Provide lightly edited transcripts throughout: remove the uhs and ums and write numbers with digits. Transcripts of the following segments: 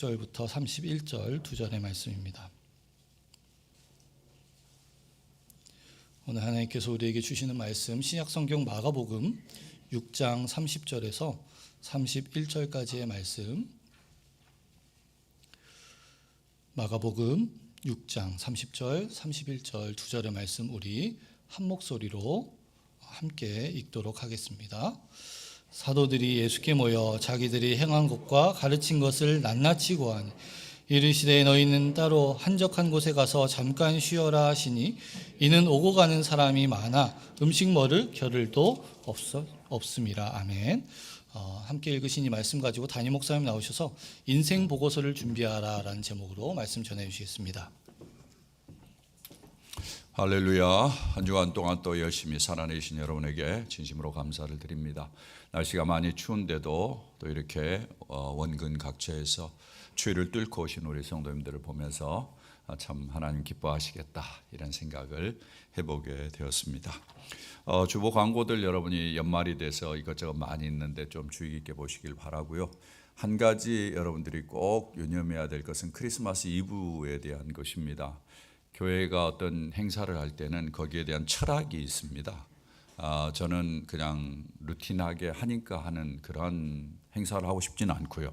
절부터 31절 두 절의 말씀입니다. 오늘 하나님께서 우리에게 주시는 말씀 신약성경 마가복음 6장 30절에서 31절까지의 말씀, 마가복음 6장 30절, 31절 두 절의 말씀 우리 한 목소리로 함께 읽도록 하겠습니다. 사도들이 예수께 모여 자기들이 행한 것과 가르친 것을 낱낱이 고하니 이르시되 너희는 따로 한적한 곳에 가서 잠깐 쉬어라 하시니 이는 오고 가는 사람이 많아 음식 먹을 겨를도 없음이라. 아멘. 함께 읽으신 이 말씀 가지고 담임 목사님 나오셔서 인생 보고서를 준비하라 라는 제목으로 말씀 전해 주시겠습니다. 할렐루야. 한 주간 동안 또 열심히 살아내신 여러분에게 진심으로 감사를 드립니다. 날씨가 많이 추운데도 또 이렇게 원근 각처에서 추위를 뚫고 오신 우리 성도님들을 보면서 참 하나님 기뻐하시겠다 이런 생각을 해보게 되었습니다. 주보 광고들 여러분이 연말이 돼서 이것저것 많이 있는데 좀 주의 깊게 보시길 바라고요. 한 가지 여러분들이 꼭 유념해야 될 것은 크리스마스 이브에 대한 것입니다. 교회가 어떤 행사를 할 때는 거기에 대한 철학이 있습니다. 저는 그냥 루틴하게 하니까 하는 그런 행사를 하고 싶지는 않고요.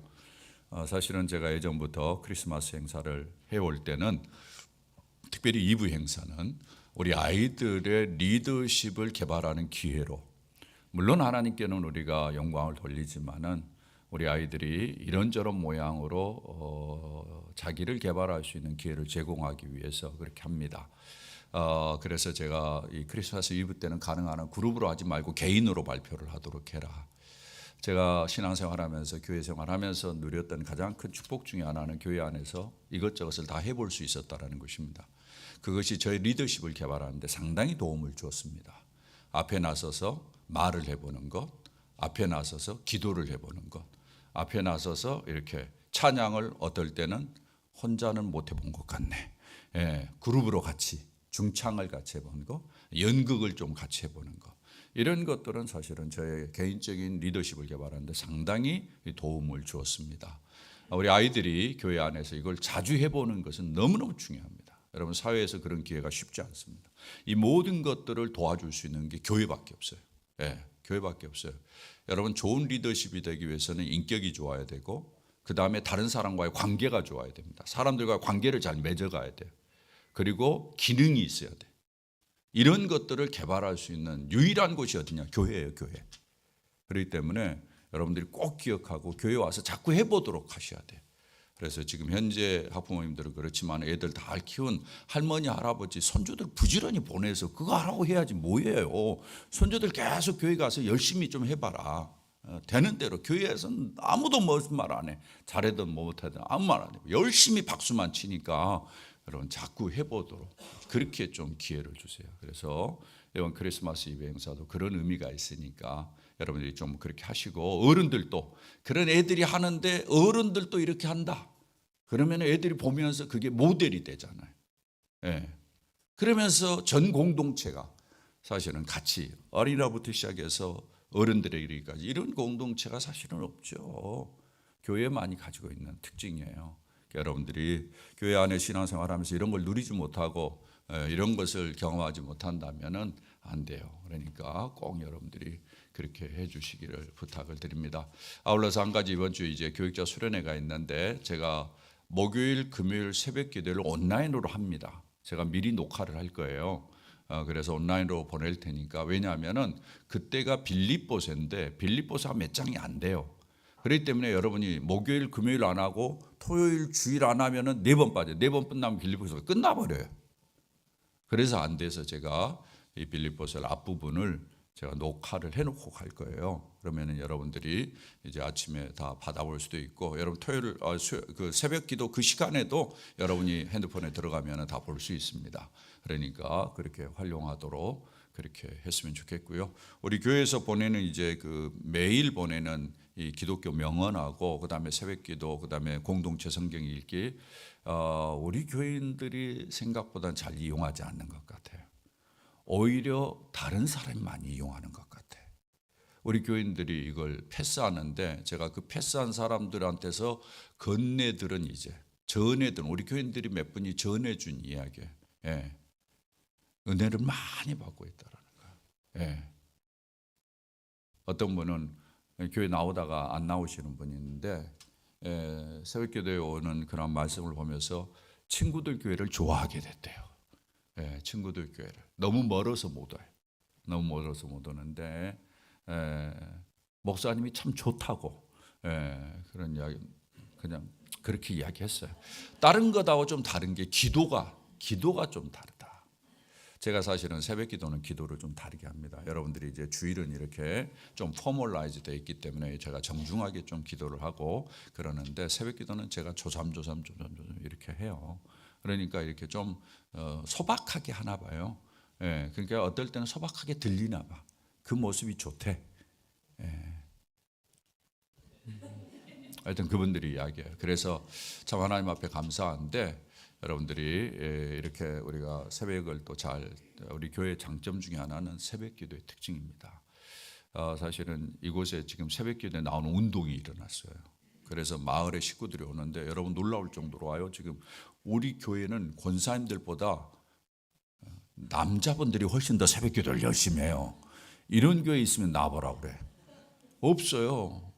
사실은 제가 예전부터 크리스마스 행사를 해올 때는 특별히 이브 행사는 우리 아이들의 리더십을 개발하는 기회로, 물론 하나님께는 우리가 영광을 돌리지만은 우리 아이들이 이런저런 모양으로 자기를 개발할 수 있는 기회를 제공하기 위해서 그렇게 합니다. 그래서 제가 이 크리스마스 이브 때는 가능한 한 그룹으로 하지 말고 개인으로 발표를 하도록 해라. 제가 신앙생활하면서 교회 생활하면서 누렸던 가장 큰 축복 중에 하나는 교회 안에서 이것저것을 다 해볼 수 있었다라는 것입니다. 그것이 저의 리더십을 개발하는데 상당히 도움을 주었습니다. 앞에 나서서 말을 해보는 것, 앞에 나서서 기도를 해보는 것, 앞에 나서서 이렇게 찬양을 어떨 때는 혼자는 못 해본 것 같네. 그룹으로 같이 중창을 같이 해보는 것, 연극을 좀 같이 해보는 것, 이런 것들은 사실은 저의 개인적인 리더십을 개발하는데 상당히 도움을 주었습니다. 우리 아이들이 교회 안에서 이걸 자주 해보는 것은 너무너무 중요합니다. 여러분, 사회에서 그런 기회가 쉽지 않습니다. 이 모든 것들을 도와줄 수 있는 게 교회밖에 없어요. 교회밖에 없어요. 여러분, 좋은 리더십이 되기 위해서는 인격이 좋아야 되고, 그 다음에 다른 사람과의 관계가 좋아야 됩니다. 사람들과 관계를 잘 맺어가야 돼요. 그리고 기능이 있어야 돼요. 이런 것들을 개발할 수 있는 유일한 곳이 어디냐? 교회예요, 교회. 그렇기 때문에 여러분들이 꼭 기억하고 교회 와서 자꾸 해보도록 하셔야 돼요. 그래서 지금 현재 학부모님들은 그렇지만 애들 다 키운 할머니, 할아버지, 손주들 부지런히 보내서 그거 하라고 해야지 뭐예요. 손주들 계속 교회 가서 열심히 좀 해봐라. 되는 대로 교회에서는 아무도 무슨 말 안 해. 잘하든 못하든 아무 말 안 해. 열심히 박수만 치니까 여러분 자꾸 해보도록 그렇게 좀 기회를 주세요. 그래서 이번 크리스마스 이브 행사도 그런 의미가 있으니까 여러분들이 좀 그렇게 하시고, 어른들도 그런 애들이 하는데 어른들도 이렇게 한다. 그러면 애들이 보면서 그게 모델이 되잖아요. 그러면서 전 공동체가 사실은 같이 어린아이부터 시작해서 어른들에 이르기까지 이런 공동체가 사실은 없죠. 교회만이 가지고 있는 특징이에요. 여러분들이 교회 안에 신앙생활하면서 이런 걸 누리지 못하고 이런 것을 경험하지 못한다면은 안 돼요. 그러니까 꼭 여러분들이 그렇게 해주시기를 부탁을 드립니다. 아울러서 한 가지, 이번 주에 이제 교육자 수련회가 있는데 제가 목요일, 금요일 새벽 기도를 온라인으로 합니다. 제가 미리 녹화를 할 거예요. 그래서 온라인으로 보낼 테니까, 왜냐하면은 그때가 빌립보서인데 빌립보서가 몇 장이 안 돼요. 그렇기 때문에 여러분이 목요일, 금요일 안 하고 토요일, 주일 안 하면은 4번 빠져요. 4번 끝나면 빌립보서가 끝나버려요. 그래서 안 돼서 제가 이 빌립보서 앞부분을 제가 녹화를 해놓고 갈 거예요. 그러면은 여러분들이 이제 아침에 다 받아볼 수도 있고, 여러분 토요일 그 새벽 기도 그 시간에도 여러분이 핸드폰에 들어가면 다 볼 수 있습니다. 그러니까 그렇게 활용하도록 그렇게 했으면 좋겠고요. 우리 교회에서 보내는 이제 그 매일 보내는 이 기독교 명언하고 그다음에 새벽기도, 그다음에 공동체 성경 읽기, 우리 교인들이 생각보다 잘 이용하지 않는 것 같아요. 오히려 다른 사람이 많이 이용하는 것 같아요. 우리 교인들이 이걸 패스하는데 제가 그 패스한 사람들한테서 건네들은 이제 전해들은 우리 교인들이 몇 분이 전해준 이야기, 예. 은혜를 많이 받고 있다라는 거예요. 예. 어떤 분은 교회 나오다가 안 나오시는 분이 있는데 새벽기도에 오는 그런 말씀을 보면서 친구들 교회를 좋아하게 됐대요. 친구들 교회를 너무 멀어서 못 와요. 너무 멀어서 못 오는데 목사님이 참 좋다고 그런 이야기 그냥 그렇게 이야기했어요. 다른 것하고 좀 다른 게 기도가 좀 다르다. 제가 사실은 새벽 기도는 기도를 좀 다르게 합니다. 여러분들이 이제 주일은 이렇게 좀 포멀라이즈 되어 있기 때문에 제가 정중하게 좀 기도를 하고 그러는데 새벽 기도는 제가 조삼 이렇게 해요. 그러니까 이렇게 좀 소박하게 하나 봐요. 그러니까 어떨 때는 소박하게 들리나 봐. 그 모습이 좋대. 하여튼 그분들이 이야기해요. 그래서 참 하나님 앞에 감사한데 여러분들이 이렇게 우리가 새벽을 또 잘 우리 교회의 장점 중에 하나는 새벽 기도의 특징입니다. 사실은 이곳에 지금 새벽 기도에 나오는 운동이 일어났어요. 그래서 마을의 식구들이 오는데 여러분 놀라울 정도로 와요. 지금 우리 교회는 권사님들보다 남자분들이 훨씬 더 새벽 기도를 열심히 해요. 이런 교회 있으면 나와보라 그래. 없어요.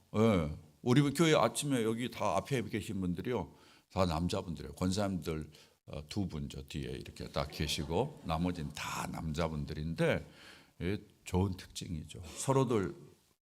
우리 교회 아침에 여기 다 앞에 계신 분들이요. 다 남자분들이에요. 권사님들 두 분 저 뒤에 이렇게 딱 계시고 나머지는 다 남자분들인데 좋은 특징이죠. 서로들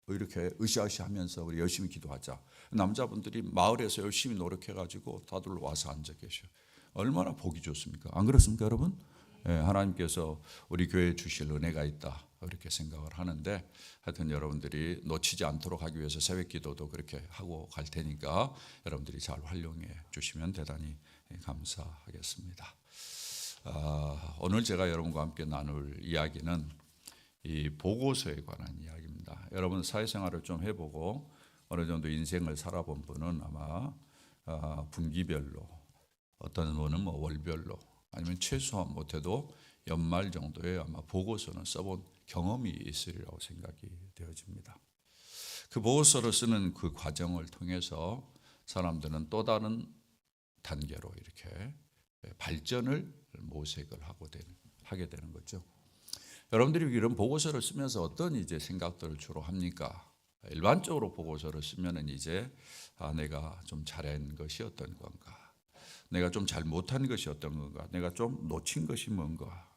이렇게 으쌰으쌰하면서 우리 열심히 기도하자. 남자분들이 마을에서 열심히 노력해가지고 다들 와서 앉아 계셔요. 얼마나 보기 좋습니까? 안 그렇습니까, 여러분? 하나님께서 우리 교회에 주실 은혜가 있다 이렇게 생각을 하는데 하여튼 여러분들이 놓치지 않도록 하기 위해서 새벽 기도도 그렇게 하고 갈 테니까 여러분들이 잘 활용해 주시면 대단히 감사하겠습니다. 오늘 제가 여러분과 함께 나눌 이야기는 이 보고서에 관한 이야기입니다. 여러분 사회생활을 좀 해보고 어느 정도 인생을 살아본 분은 아마 분기별로 어떤 분은 뭐 월별로 아니면 최소한 못해도 연말 정도에 아마 보고서는 써본 경험이 있으리라고 생각이 되어집니다. 그 보고서를 쓰는 그 과정을 통해서 사람들은 또 다른 단계로 이렇게 발전을 모색을 하게 되는 거죠. 여러분들이 이런 보고서를 쓰면서 어떤 이제 생각들을 주로 합니까? 일반적으로 보고서를 쓰면은 이제 내가 좀 잘한 것이 어떤 건가? 내가 좀 잘 못한 것이 어떤 건가? 내가 좀 놓친 것이 뭔가?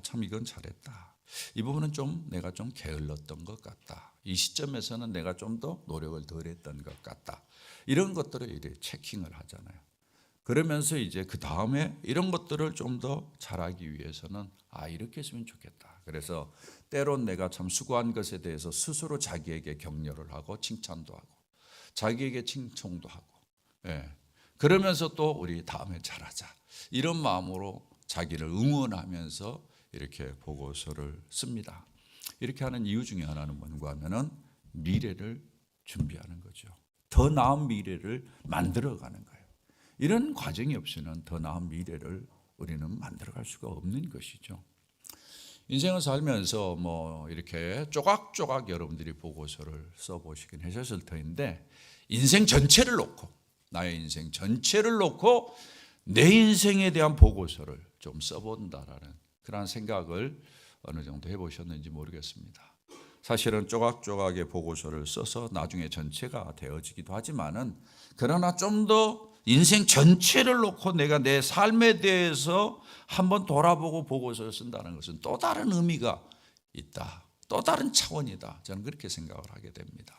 참 이건 잘했다. 이 부분은 좀 내가 좀 게을렀던 것 같다. 이 시점에서는 내가 좀 더 노력을 덜 했던 것 같다. 이런 것들을 이렇게 체킹을 하잖아요. 그러면서 이제 그 다음에 이런 것들을 좀 더 잘하기 위해서는 이렇게 했으면 좋겠다. 그래서 때론 내가 참 수고한 것에 대해서 스스로 자기에게 격려를 하고 칭찬도 하고 자기에게 칭송도 하고 그러면서 또 우리 다음에 잘하자. 이런 마음으로 자기를 응원하면서 이렇게 보고서를 씁니다. 이렇게 하는 이유 중에 하나는 뭔가 하면은 미래를 준비하는 거죠. 더 나은 미래를 만들어가는 거예요. 이런 과정이 없이는 더 나은 미래를 우리는 만들어갈 수가 없는 것이죠. 인생을 살면서 뭐 이렇게 조각조각 여러분들이 보고서를 써보시긴 하셨을 터인데 인생 전체를 놓고 나의 인생 전체를 놓고 내 인생에 대한 보고서를 좀 써본다라는 그런 생각을 어느 정도 해보셨는지 모르겠습니다. 사실은 조각조각의 보고서를 써서 나중에 전체가 되어지기도 하지만은 그러나 좀 더 인생 전체를 놓고 내가 내 삶에 대해서 한번 돌아보고 보고서를 쓴다는 것은 또 다른 의미가 있다. 또 다른 차원이다. 저는 그렇게 생각을 하게 됩니다.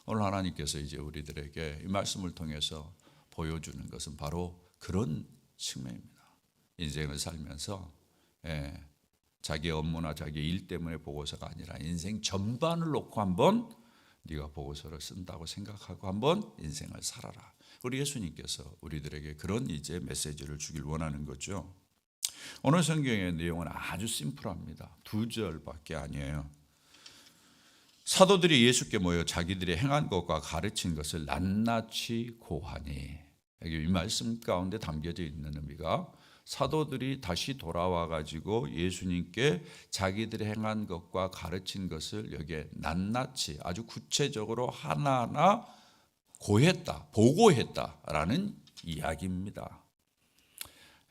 오늘 하나님께서 이제 우리들에게 이 말씀을 통해서 보여주는 것은 바로 그런 측면입니다. 인생을 살면서 자기 업무나 자기 일 때문에 보고서가 아니라 인생 전반을 놓고 한번 네가 보고서를 쓴다고 생각하고 한번 인생을 살아라. 우리 예수님께서 우리들에게 그런 이제 메시지를 주길 원하는 거죠. 오늘 성경의 내용은 아주 심플합니다. 2절밖에 아니에요. 사도들이 예수께 모여 자기들이 행한 것과 가르친 것을 낱낱이 고하니. 이 말씀 가운데 담겨져 있는 의미가 사도들이 다시 돌아와 가지고 예수님께 자기들이 행한 것과 가르친 것을 여기에 낱낱이 아주 구체적으로 하나하나 고했다, 보고했다라는 이야기입니다.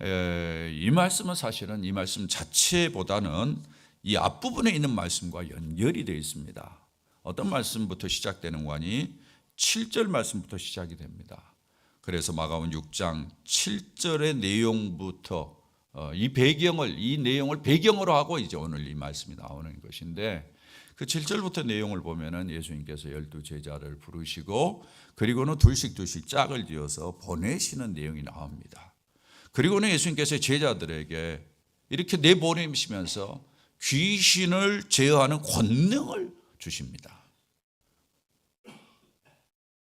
이 말씀은 사실은 이 말씀 자체보다는 이 앞부분에 있는 말씀과 연결이 되어 있습니다. 어떤 말씀부터 시작되는 거니? 7절 말씀부터 시작이 됩니다. 그래서 마가복음 6장 7절의 내용부터 이 내용을 배경으로 하고 이제 오늘 이 말씀이 나오는 것인데, 그 7절부터 내용을 보면은 예수님께서 12 제자를 부르시고 그리고는 둘씩 짝을 지어서 보내시는 내용이 나옵니다. 그리고는 예수님께서 제자들에게 이렇게 내보내시면서 귀신을 제어하는 권능을 주십니다.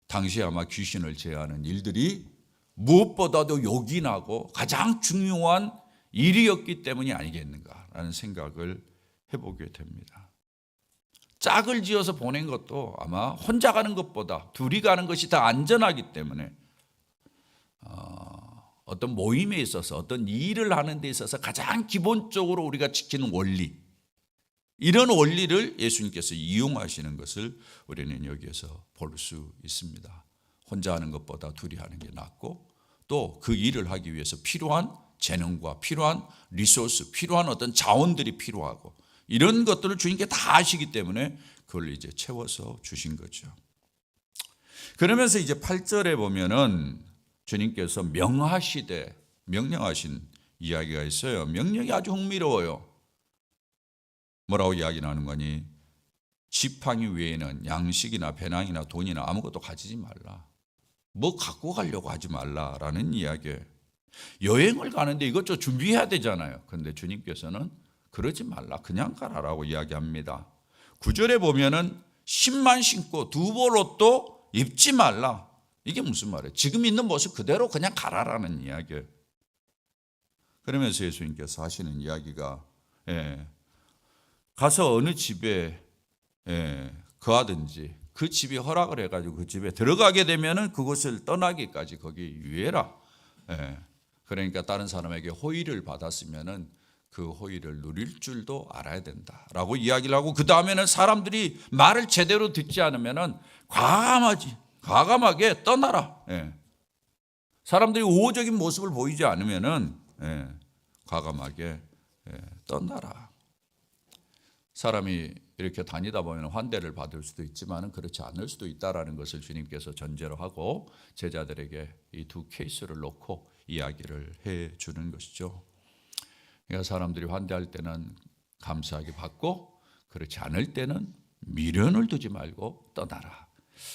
당시에 아마 귀신을 제어하는 일들이 무엇보다도 요긴하고 가장 중요한 일이었기 때문이 아니겠는가라는 생각을 해보게 됩니다. 짝을 지어서 보낸 것도 아마 혼자 가는 것보다 둘이 가는 것이 더 안전하기 때문에 어떤 모임에 있어서 어떤 일을 하는 데 있어서 가장 기본적으로 우리가 지키는 원리, 이런 원리를 예수님께서 이용하시는 것을 우리는 여기에서 볼 수 있습니다. 혼자 하는 것보다 둘이 하는 게 낫고, 또 그 일을 하기 위해서 필요한 재능과 필요한 리소스, 필요한 어떤 자원들이 필요하고, 이런 것들을 주님께 다 아시기 때문에 그걸 이제 채워서 주신 거죠. 그러면서 이제 8절에 보면은 주님께서 명령하신 이야기가 있어요. 명령이 아주 흥미로워요. 뭐라고 이야기를 하는 거니? 지팡이 외에는 양식이나 배낭이나 돈이나 아무것도 가지지 말라. 뭐 갖고 가려고 하지 말라라는 이야기예요. 여행을 가는데 이것저것 준비해야 되잖아요. 그런데 주님께서는 그러지 말라, 그냥 가라라고 이야기합니다. 9절에 보면은 신만 신고 두벌 옷도 입지 말라. 이게 무슨 말이에요? 지금 있는 모습 그대로 그냥 가라라는 이야기예요. 그러면서 예수님께서 하시는 이야기가 가서 어느 집에 거하든지 그 집이 허락을 해가지고 그 집에 들어가게 되면은 그곳을 떠나기까지 거기 유예라. 그러니까 다른 사람에게 호의를 받았으면은 그 호의를 누릴 줄도 알아야 된다라고 이야기를 하고, 그 다음에는 사람들이 말을 제대로 듣지 않으면은 과감하게 떠나라. 사람들이 우호적인 모습을 보이지 않으면은 과감하게 떠나라. 사람이 이렇게 다니다 보면 환대를 받을 수도 있지만 그렇지 않을 수도 있다라는 것을 주님께서 전제로 하고 제자들에게 이 두 케이스를 놓고 이야기를 해 주는 것이죠. 그러니까 사람들이 환대할 때는 감사하게 받고, 그렇지 않을 때는 미련을 두지 말고 떠나라.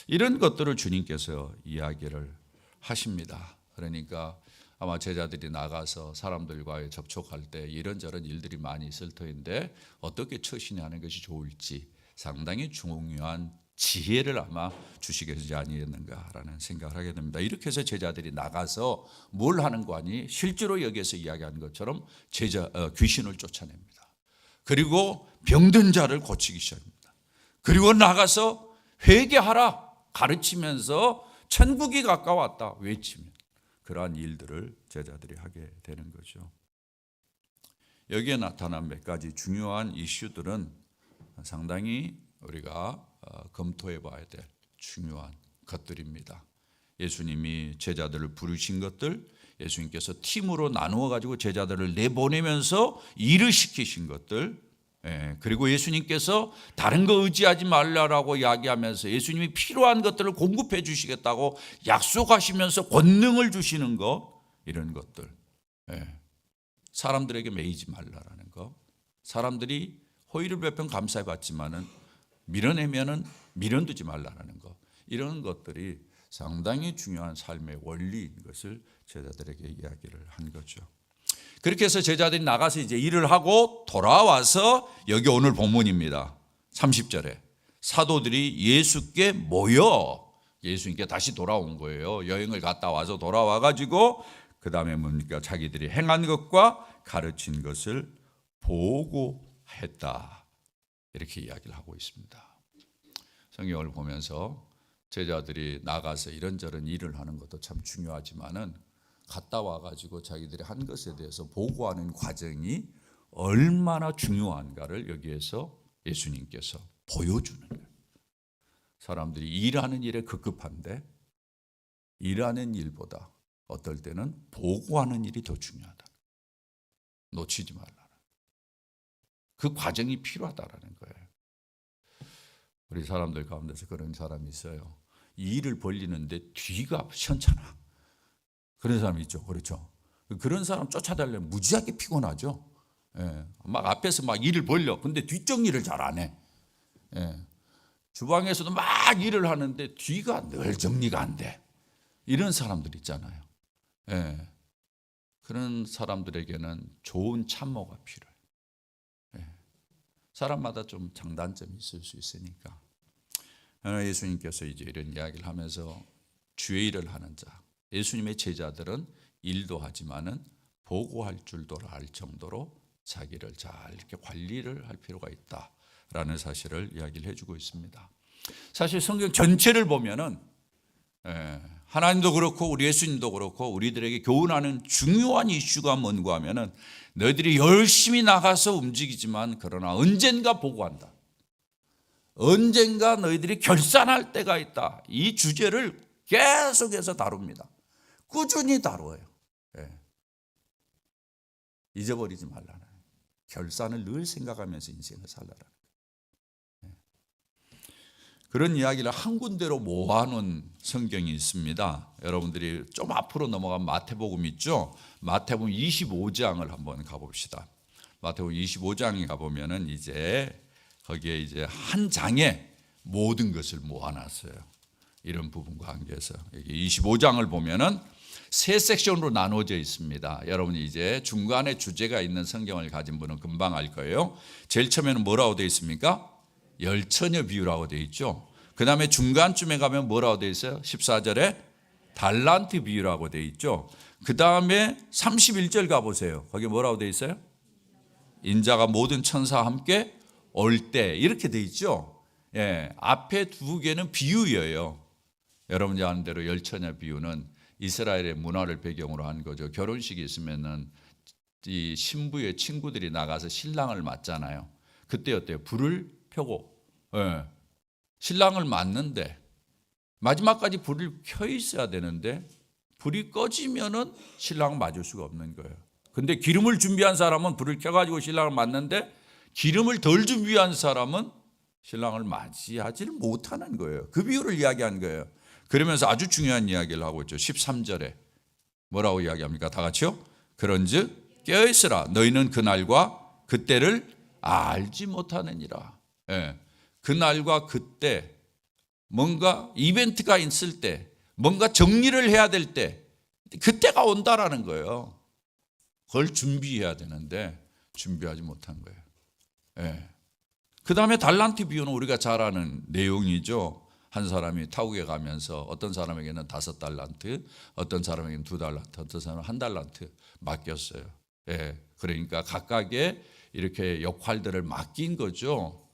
이런 것들을 주님께서 이야기를 하십니다. 그러니까 아마 제자들이 나가서 사람들과의 접촉할 때 이런저런 일들이 많이 있을 터인데 어떻게 처신하는 것이 좋을지 상당히 중요한 지혜를 아마 주시겠지 아니겠는가라는 생각을 하게 됩니다. 이렇게 해서 제자들이 나가서 뭘 하는 거 아니? 실제로 여기에서 이야기한 것처럼 귀신을 쫓아냅니다. 그리고 병든 자를 고치기 시작합니다. 그리고 나가서 회개하라 가르치면서 천국이 가까웠다 외치면 그러한 일들을 제자들이 하게 되는 거죠. 여기에 나타난 몇 가지 중요한 이슈들은 상당히 우리가 검토해 봐야 될 중요한 것들입니다. 예수님이 제자들을 부르신 것들, 예수님께서 팀으로 나누어 가지고 제자들을 내보내면서 일을 시키신 것들, 그리고 예수님께서 다른 거 의지하지 말라라고 이야기하면서 예수님이 필요한 것들을 공급해 주시겠다고 약속하시면서 권능을 주시는 것, 이런 것들, 사람들에게 매이지 말라라는 것, 사람들이 호의를 베푼 감사해 받지만은 밀어내면은 미련두지 말라는 것, 이런 것들이 상당히 중요한 삶의 원리인 것을 제자들에게 이야기를 한 거죠. 그렇게 해서 제자들이 나가서 이제 일을 하고 돌아와서 여기 오늘 본문입니다. 30절에 사도들이 예수께 모여 예수님께 다시 돌아온 거예요. 여행을 갔다 와서 돌아와 가지고 그 다음에 뭡니까? 자기들이 행한 것과 가르친 것을 보고했다. 이렇게 이야기를 하고 있습니다. 성경을 보면서 제자들이 나가서 이런저런 일을 하는 것도 참 중요하지만은 갔다 와가지고 자기들이 한 것에 대해서 보고하는 과정이 얼마나 중요한가를 여기에서 예수님께서 보여주는 거예요. 사람들이 일하는 일에 급급한데 일하는 일보다 어떨 때는 보고하는 일이 더 중요하다. 놓치지 말라는. 그 과정이 필요하다라는 거예요. 우리 사람들 가운데서 그런 사람이 있어요. 이 일을 벌리는데 뒤가 시원찮아. 그런 사람이 있죠. 그렇죠. 그런 사람 쫓아다니려면 무지하게 피곤하죠. 예. 막 앞에서 막 일을 벌려. 근데 뒷정리를 잘 안 해. 예. 주방에서도 막 일을 하는데 뒤가 늘 정리가 안 돼. 이런 사람들 있잖아요. 예. 그런 사람들에게는 좋은 참모가 필요해요. 예. 사람마다 좀 장단점이 있을 수 있으니까. 예수님께서 이제 이런 이야기를 하면서 주의 일을 하는 자, 예수님의 제자들은 일도 하지만은 보고할 줄도 알 정도로 자기를 잘 이렇게 관리를 할 필요가 있다라는 사실을 이야기를 해주고 있습니다. 사실 성경 전체를 보면은 하나님도 그렇고 우리 예수님도 그렇고 우리들에게 교훈하는 중요한 이슈가 뭔가 하면은 너희들이 열심히 나가서 움직이지만 그러나 언젠가 보고한다. 언젠가 너희들이 결산할 때가 있다. 이 주제를 계속해서 다룹니다. 꾸준히 다뤄요. 잊어버리지 말라는. 결산을 늘 생각하면서 인생을 살라라는. 그런 이야기를 한 군데로 모아놓은 성경이 있습니다. 여러분들이 좀 앞으로 넘어가면 마태복음 있죠. 마태복음 25장을 한번 가봅시다. 마태복음 25장에 가보면은 이제 거기에 이제 한 장에 모든 것을 모아놨어요. 이런 부분과 관계해서 여기 25장을 보면은 세 섹션으로 나눠져 있습니다. 여러분이 이제 중간에 주제가 있는 성경을 가진 분은 금방 알 거예요. 제일 처음에는 뭐라고 되어 있습니까? 열처녀 비유라고 되어 있죠. 그 다음에 중간쯤에 가면 뭐라고 되어 있어요? 14절에 달란트 비유라고 되어 있죠. 그 다음에 31절 가보세요. 거기 뭐라고 되어 있어요? 인자가 모든 천사와 함께 올 때 이렇게 되어 있죠. 앞에 두 개는 비유예요. 여러분이 아는 대로 열처녀 비유는 이스라엘의 문화를 배경으로 한 거죠. 결혼식이 있으면은 이 신부의 친구들이 나가서 신랑을 맞잖아요. 그때 어때요? 불을 펴고 신랑을 맞는데 마지막까지 불을 켜 있어야 되는데 불이 꺼지면은 신랑을 맞을 수가 없는 거예요. 근데 기름을 준비한 사람은 불을 켜가지고 신랑을 맞는데 기름을 덜 준비한 사람은 신랑을 맞이하지를 못하는 거예요. 그 비유를 이야기한 거예요. 그러면서 아주 중요한 이야기를 하고 있죠. 13절에 뭐라고 이야기합니까? 다 같이요. 그런즉 깨어있으라. 너희는 그날과 그때를 알지 못하느니라. 그날과 그때 뭔가 이벤트가 있을 때 뭔가 정리를 해야 될 때 그때가 온다라는 거예요. 그걸 준비해야 되는데 준비하지 못한 거예요. 그 다음에 달란트 비유는 우리가 잘 아는 내용이죠. 한 사람이 타국에 가면서 어떤 사람에게는 5달란트, 어떤 사람에게는 2달란트, 어떤 사람은 1달란트 맡겼어요. 그러니까 각각의 이렇게 역할들을 맡긴 거죠.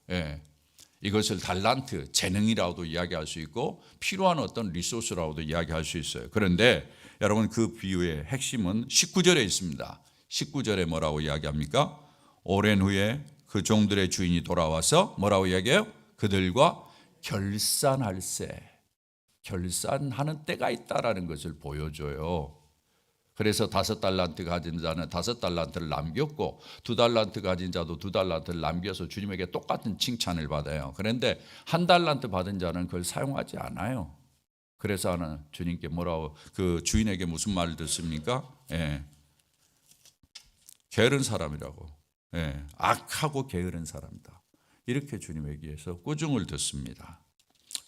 이것을 달란트, 재능이라고도 이야기할 수 있고 필요한 어떤 리소스라고도 이야기할 수 있어요. 그런데 여러분 그 비유의 핵심은 19절에 있습니다. 19절에 뭐라고 이야기합니까? 오랜 후에 그 종들의 주인이 돌아와서 뭐라고 이야기해요? 그들과 결산할세, 결산하는 때가 있다라는 것을 보여줘요. 그래서 5달란트 가진 자는 5달란트를 남겼고 2달란트 가진 자도 2달란트를 남겨서 주님에게 똑같은 칭찬을 받아요. 그런데 1달란트 받은 자는 그걸 사용하지 않아요. 그래서 하는 주님께 뭐라고 그 주인에게 무슨 말을 듣습니까? 게으른 사람이라고. 악하고 게으른 사람이다. 이렇게 주님에게서 꾸중을 듣습니다.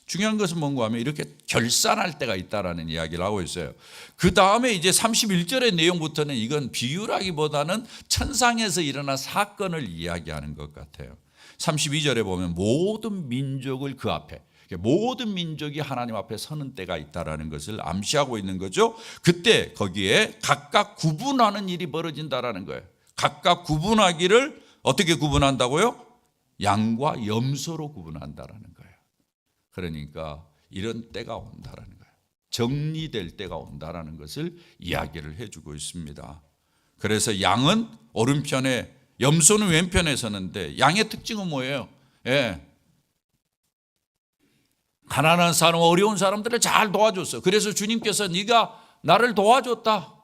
중요한 것은 뭔가 하면 이렇게 결산할 때가 있다라는 이야기를 하고 있어요. 그 다음에 이제 31절의 내용부터는 이건 비유라기보다는 천상에서 일어난 사건을 이야기하는 것 같아요. 32절에 보면 모든 민족을 그 앞에, 모든 민족이 하나님 앞에 서는 때가 있다라는 것을 암시하고 있는 거죠. 그때 거기에 각각 구분하는 일이 벌어진다라는 거예요. 각각 구분하기를 어떻게 구분한다고요? 양과 염소로 구분한다라는 거예요. 그러니까 이런 때가 온다라는 거예요. 정리될 때가 온다라는 것을 이야기를 해주고 있습니다. 그래서 양은 오른편에, 염소는 왼편에 서는데 양의 특징은 뭐예요? 가난한 사람, 어려운 사람들을 잘 도와줬어. 그래서 주님께서 네가 나를 도와줬다,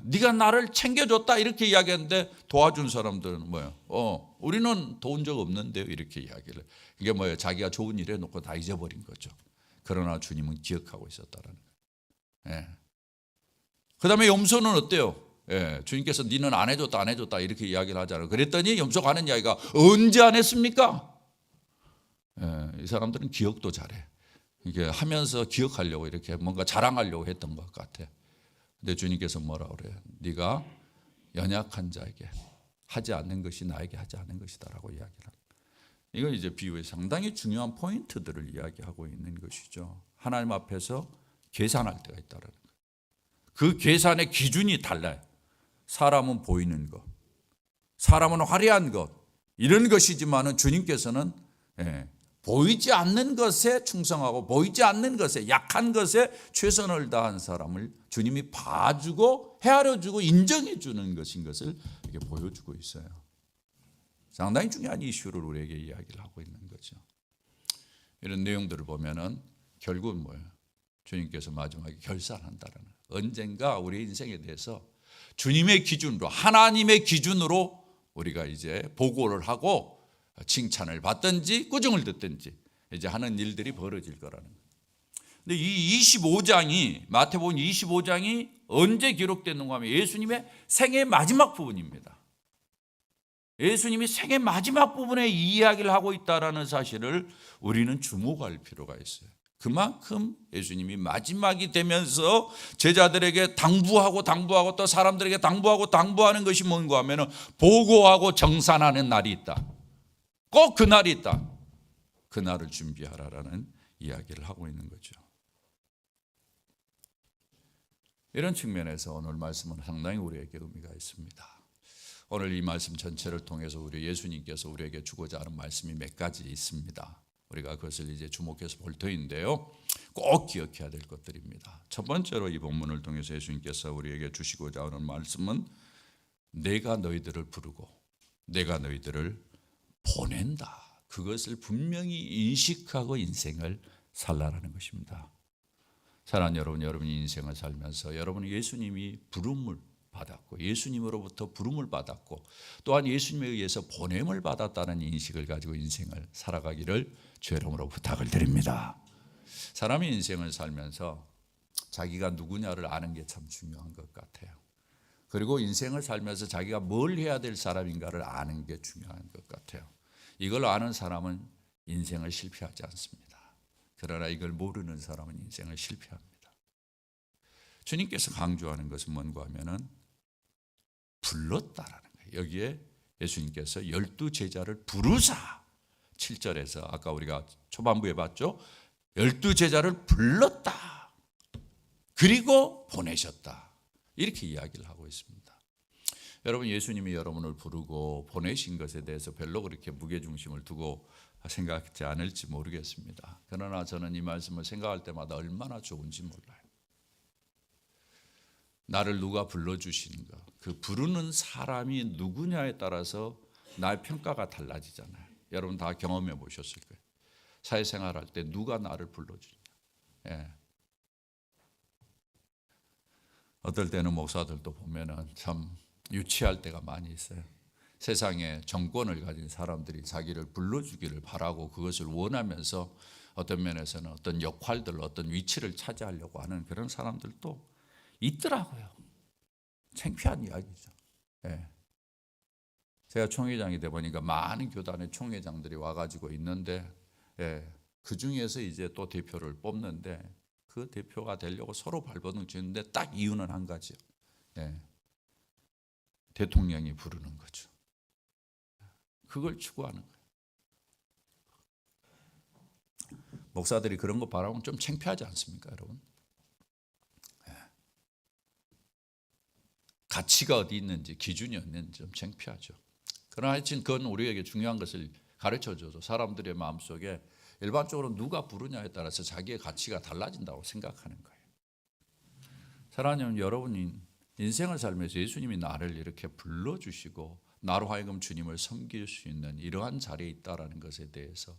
네가 나를 챙겨줬다 이렇게 이야기하는데, 도와준 사람들은 뭐예요? 우리는 도운 적 없는데요, 이렇게 이야기를. 이게 뭐예요? 자기가 좋은 일 해놓고 다 잊어버린 거죠. 그러나 주님은 기억하고 있었다라는 거예요. 그 다음에 염소는 어때요? 주님께서 니는 안 해줬다 안 해줬다 이렇게 이야기를 하잖아요. 그랬더니 염소가 하는 이야기가, 언제 안 했습니까? 이 사람들은 기억도 잘해. 이게 하면서 기억하려고 이렇게 뭔가 자랑하려고 했던 것 같아. 근데 주님께서 뭐라 그래요? 네가 연약한 자에게 하지 않는 것이 나에게 하지 않는 것이다라고 이야기를 합니다. 이건 이제 비유의 상당히 중요한 포인트들을 이야기하고 있는 것이죠. 하나님 앞에서 계산할 때가 있다는 거예요. 그 계산의 기준이 달라요. 사람은 보이는 것, 사람은 화려한 것, 이런 것이지만은 주님께서는 보이지 않는 것에 충성하고 보이지 않는 것에, 약한 것에 최선을 다한 사람을 주님이 봐주고 헤아려주고 인정해 주는 것인 것을 이렇게 보여주고 있어요. 상당히 중요한 이슈를 우리에게 이야기를 하고 있는 거죠. 이런 내용들을 보면은 결국은 뭐예요? 주님께서 마지막에 결산한다라는, 언젠가 우리 인생에 대해서 주님의 기준으로, 하나님의 기준으로 우리가 이제 보고를 하고 칭찬을 받든지 꾸중을 듣든지 이제 하는 일들이 벌어질 거라는 거예요. 근데 이 25장이, 마태복음 25장이 언제 기록됐는가 하면 예수님의 생애 마지막 부분입니다. 예수님이 생애 마지막 부분에 이 이야기를 하고 있다는 사실을 우리는 주목할 필요가 있어요. 그만큼 예수님이 마지막이 되면서 제자들에게 당부하고 또 사람들에게 당부하는 것이 뭔가 하면 보고하고 정산하는 날이 있다. 꼭 그 날이 있다. 그 날을 준비하라라는 이야기를 하고 있는 거죠. 이런 측면에서 오늘 말씀은 상당히 우리에게 의미가 있습니다. 오늘 이 말씀 전체를 통해서 우리 예수님께서 우리에게 주고자 하는 말씀이 몇 가지 있습니다. 우리가 그것을 이제 주목해서 볼 터인데요, 꼭 기억해야 될 것들입니다. 첫 번째로 이 본문을 통해서 예수님께서 우리에게 주시고자 하는 말씀은 내가 너희들을 부르고 내가 너희들을 보낸다. 그것을 분명히 인식하고 인생을 살라라는 것입니다. 사랑하는 여러분, 여러분이 인생을 살면서 여러분은 예수님이 부름을 받았고 예수님으로부터 부름을 받았고 또한 예수님에 의해서 보냄을 받았다는 인식을 가지고 인생을 살아가기를 주의 이름으로 부탁을 드립니다. 사람이 인생을 살면서 자기가 누구냐를 아는 게 참 중요한 것 같아요. 그리고 인생을 살면서 자기가 뭘 해야 될 사람인가를 아는 게 중요한 것 같아요. 이걸 아는 사람은 인생을 실패하지 않습니다. 그러나 이걸 모르는 사람은 인생을 실패합니다. 주님께서 강조하는 것은 뭔가 하면은 불렀다라는 거예요. 여기에 예수님께서 12제자를 부르사, 7절에서 아까 우리가 초반부에 봤죠. 12제자를 불렀다. 그리고 보내셨다. 이렇게 이야기를 하고 있습니다. 여러분, 예수님이 여러분을 부르고 보내신 것에 대해서 별로 그렇게 무게중심을 두고 생각하지 않을지 모르겠습니다. 그러나 저는 이 말씀을 생각할 때마다 얼마나 좋은지 몰라요. 나를 누가 불러주시는가, 그 부르는 사람이 누구냐에 따라서 나의 평가가 달라지잖아요. 여러분 다 경험해 보셨을 거예요. 사회생활 할 때 누가 나를 불러주냐. 어떨 때는 목사들도 보면은 참 유치할 때가 많이 있어요. 세상에 정권을 가진 사람들이 자기를 불러주기를 바라고 그것을 원하면서 어떤 면에서는 어떤 역할들, 어떤 위치를 차지하려고 하는 그런 사람들도 있더라고요. 창피한 이야기죠. 제가 총회장이 돼 보니까 많은 교단의 총회장들이 와가지고 있는데, 그 중에서 이제 또 대표를 뽑는데 그 대표가 되려고 서로 발버둥 치는데 딱 이유는 한 가지요. 대통령이 부르는 거죠. 그걸 추구하는 거예요. 목사들이 그런 거 바라보면 좀 창피하지 않습니까, 여러분? 가치가 어디 있는지, 기준이 없는지 좀 창피하죠. 그러나 하여튼 그건 우리에게 중요한 것을 가르쳐줘서 사람들의 마음속에 일반적으로 누가 부르냐에 따라서 자기의 가치가 달라진다고 생각하는 거예요. 사랑하는 여러분이 인생을 살면서 예수님이 나를 이렇게 불러주시고 나로 하여금 주님을 섬길 수 있는 이러한 자리에 있다는 것에 대해서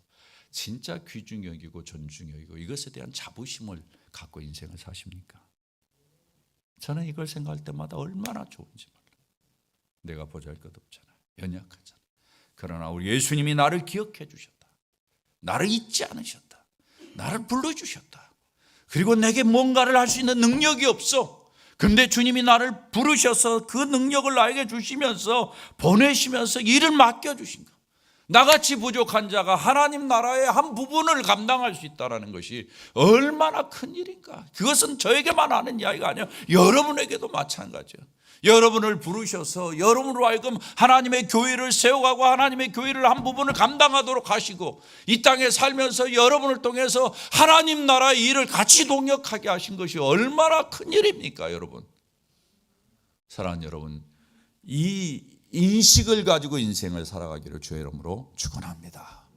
진짜 귀중히 여기고 존중히 여기고 이것에 대한 자부심을 갖고 인생을 사십니까? 저는 이걸 생각할 때마다 얼마나 좋은지 몰라요. 내가 보잘것없잖아, 연약하잖아. 그러나 우리 예수님이 나를 기억해 주셨다. 나를 잊지 않으셨다. 나를 불러주셨다. 그리고 내게 뭔가를 할 수 있는 능력이 없어. 근데 주님이 나를 부르셔서 그 능력을 나에게 주시면서 보내시면서 일을 맡겨주신 거. 나같이 부족한 자가 하나님 나라의 한 부분을 감당할 수 있다는 것이 얼마나 큰 일인가. 그것은 저에게만 아는 이야기가 아니라 여러분에게도 마찬가지예요. 여러분을 부르셔서 여러분으로 하여금 하나님의 교회를 세워가고 하나님의 교회를 한 부분을 감당하도록 하시고 이 땅에 살면서 여러분을 통해서 하나님 나라의 일을 같이 동역하게 하신 것이 얼마나 큰 일입니까, 여러분? 사랑하는 여러분, 이 인식을 가지고 인생을 살아가기를 주의 이름으로 축원합니다.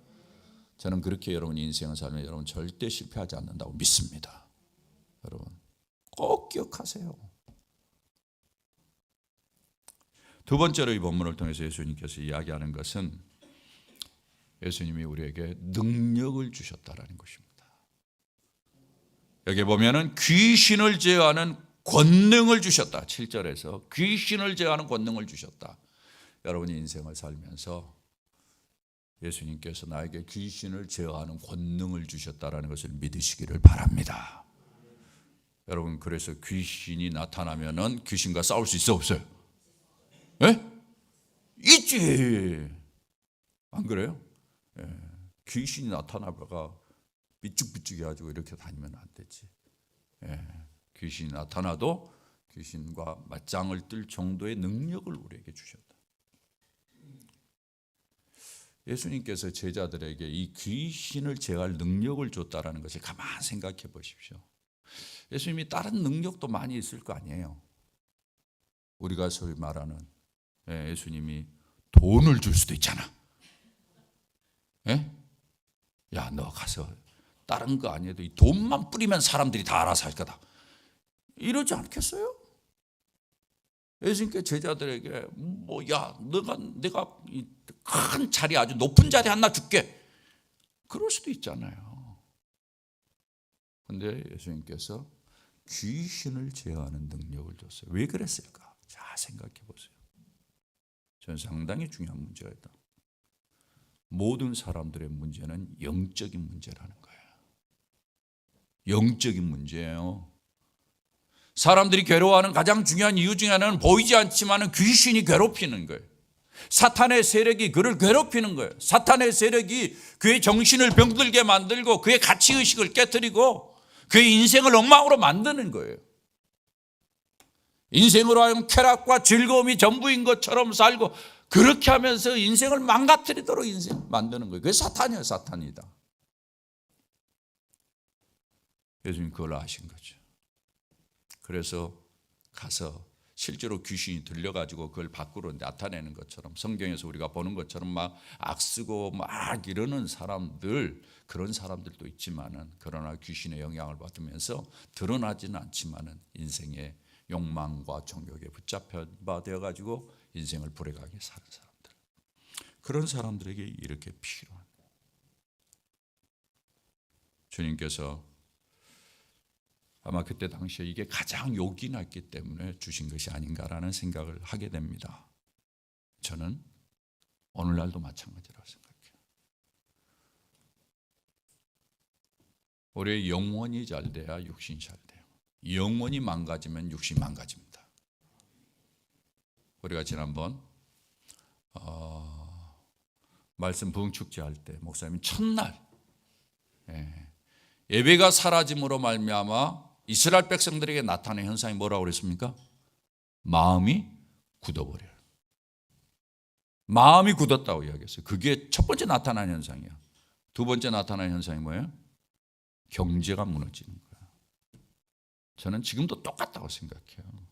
저는 그렇게 여러분이 인생을 살면 여러분 절대 실패하지 않는다고 믿습니다. 여러분 꼭 기억하세요. 두 번째로 이 본문을 통해서 예수님께서 이야기하는 것은 예수님이 우리에게 능력을 주셨다라는 것입니다. 여기 보면은 귀신을 제어하는 권능을 주셨다. 7절에서 귀신을 제어하는 권능을 주셨다. 여러분이 인생을 살면서 예수님께서 나에게 귀신을 제어하는 권능을 주셨다라는 것을 믿으시기를 바랍니다. 여러분 그래서 귀신이 나타나면은 귀신과 싸울 수 있어 없어요? 예? 있지. 안 그래요? 예. 귀신이 나타나다가 삐죽삐죽 해가지고 이렇게 다니면 안 되지. 예. 귀신이 나타나도 귀신과 맞짱을 뜰 정도의 능력을 우리에게 주셨다. 예수님께서 제자들에게 이 귀신을 제어할 능력을 줬다라는 것을 가만히 생각해 보십시오. 예수님이 다른 능력도 많이 있을 거 아니에요. 우리가 소위 말하는 예수님이 돈을 줄 수도 있잖아. 예? 야, 너 가서 다른 거 아니어도 이 돈만 뿌리면 사람들이 다 알아서 할 거다. 이러지 않겠어요? 예수님께 제자들에게 내가 큰 자리 아주 높은 자리 하나 줄게. 그럴 수도 있잖아요. 그런데 예수님께서 귀신을 제어하는 능력을 줬어요. 왜 그랬을까? 잘 생각해 보세요. 저는 상당히 중요한 문제다. 모든 사람들의 문제는 영적인 문제라는 거예요. 영적인 문제예요. 사람들이 괴로워하는 가장 중요한 이유 중에 하나는 보이지 않지만 귀신이 괴롭히는 거예요. 사탄의 세력이 그를 괴롭히는 거예요. 사탄의 세력이 그의 정신을 병들게 만들고 그의 가치의식을 깨뜨리고 그의 인생을 엉망으로 만드는 거예요. 인생으로 하여금 쾌락과 즐거움이 전부인 것처럼 살고 그렇게 하면서 인생을 망가뜨리도록 인생 만드는 거예요. 그게 사탄이에요. 사탄이다. 예수님 그걸 아신 거죠. 그래서 가서 실제로 귀신이 들려가지고 그걸 밖으로 나타내는 것처럼 성경에서 우리가 보는 것처럼 막 악쓰고 막 이러는 사람들, 그런 사람들도 있지만은 그러나 귀신의 영향을 받으면서 드러나지는 않지만은 인생의 욕망과 정욕에 붙잡혀 되어가지고 인생을 불행하게 사는 사람들, 그런 사람들에게 이렇게 필요한 주님께서 아마 그때 당시에 이게 가장 욕이 났기 때문에 주신 것이 아닌가라는 생각을 하게 됩니다. 저는 오늘날도 마찬가지라고 생각해요. 우리의 영혼이 잘 돼야 육신이 잘 돼요. 영혼이 망가지면 육신이 망가집니다. 우리가 지난번 말씀 부흥축제 할 때 목사님이 첫날 예배가 사라짐으로 말미암아 이스라엘 백성들에게 나타난 현상이 뭐라고 그랬습니까? 마음이 굳어버려요. 마음이 굳었다고 이야기했어요. 그게 첫 번째 나타난 현상이야. 두 번째 나타난 현상이 뭐예요? 경제가 무너지는 거야. 저는 지금도 똑같다고 생각해요.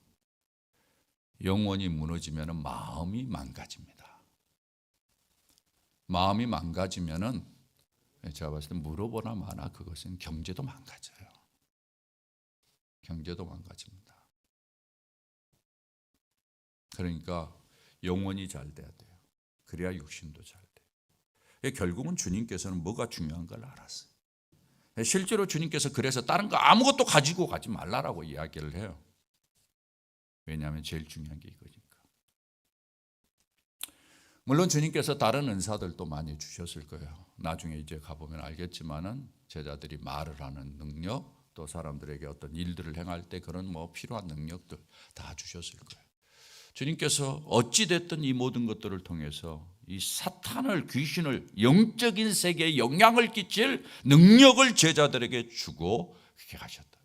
영혼이 무너지면 마음이 망가집니다. 마음이 망가지면은 제가 봤을 때 물어보나 마나 그것은 경제도 망가져요. 경제도 망가집니다. 그러니까 영혼이 잘 돼야 돼요. 그래야 육신도 잘 돼요. 결국은 주님께서는 뭐가 중요한 걸 알았어요. 실제로 주님께서 그래서 다른 거 아무것도 가지고 가지 말라라고 이야기를 해요. 왜냐하면 제일 중요한 게 이거니까. 물론 주님께서 다른 은사들도 많이 주셨을 거예요. 나중에 이제 가보면 알겠지만은 제자들이 말을 하는 능력, 또 사람들에게 어떤 일들을 행할 때 그런 필요한 능력들 다 주셨을 거예요. 주님께서 어찌됐든 이 모든 것들을 통해서 이 사탄을, 귀신을 영적인 세계에 영향을 끼칠 능력을 제자들에게 주고 그렇게 하셨다.